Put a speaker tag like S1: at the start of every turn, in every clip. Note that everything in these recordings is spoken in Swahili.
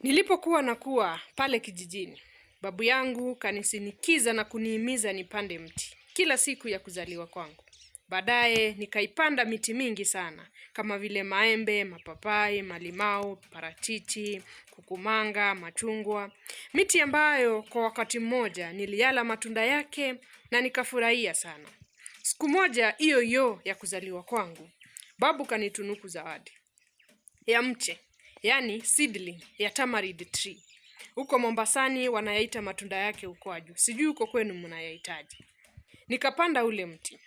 S1: Nilipokuwa nakuwa pale kijijini, babu yangu kanisinikiza na kunihimiza nipande mti kila siku ya kuzaliwa kwangu. Baadaye nikaipanda miti mingi sana, kama vile maembe, mapapai, malimau, parachichi, kukumanga, machungwa. Miti ambayo kwa wakati mmoja niliala matunda yake na nikafurahia sana. Siku moja hiyo ya kuzaliwa kwangu, babu kanitunuku zawadi ya mche, yani seedling ya tamarind tree. Huko Mombasani wanayaita matunda yake ukwaju. Sijui huko kwenu mnayahitaji. Nikapanda ule mti.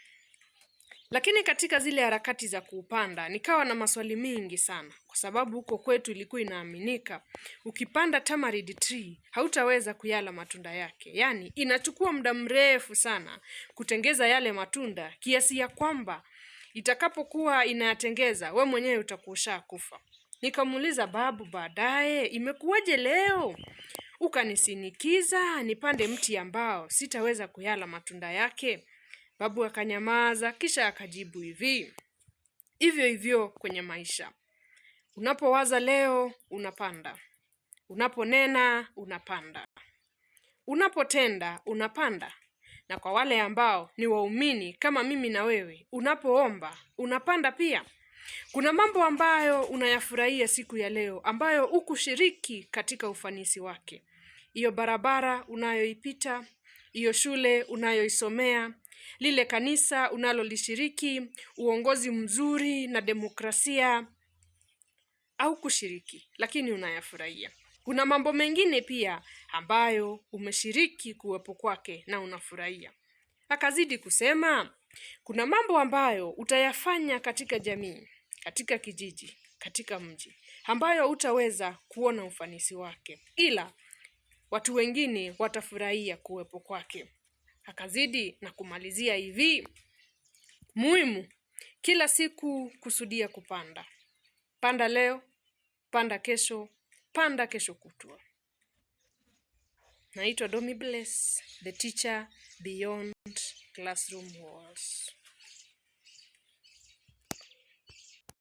S1: Lakini katika zile harakati za kuupanda, nikawa na maswali mingi sana. Kwa sababu huko kwetu ilikuwa inaaminika, ukipanda tamarind tree, hautaweza kuyala matunda yake. Yani inachukua muda mrefu sana kutengeza yale matunda, kiasi ya kwamba itakapokuwa inayatengeza, we mwenyewe utakuwa kufa. Nikamuuliza babu baadaye, imekuwaje leo? Ukanisinikiza nipande mti ambao sitaweza kuyala matunda yake. Babu akanyamaza kisha akajibu hivi. Hivyo kwenye maisha. Unapowaza leo unapanda. Unaponena unapanda. Unapotenda unapanda. Na kwa wale ambao ni waumini kama mimi na wewe, unapoomba unapanda pia. Kuna mambo ambayo unayafurahia siku ya leo ambayo hukushiriki katika ufanisi wake. Hiyo barabara unayoipita, hiyo shule unayoisomea, lile kanisa unalolishiriki, uongozi mzuri na demokrasia au kushiriki, lakini unayafurahia. Kuna mambo mengine pia ambayo umeshiriki kuwepo kwake na unafurahia. Akazidi kusema, kuna mambo ambayo utayafanya katika jamii, katika kijiji, katika mji, ambayo hutaweza kuona ufanisi wake, ila watu wengine watafurahia kuwepo kwake. Akazidi na kumalizia hivi, muhimu kila siku kusudia kupanda. Panda leo, panda kesho, panda kesho kutwa. Naitwa Domi Bless, the teacher beyond classroom walls.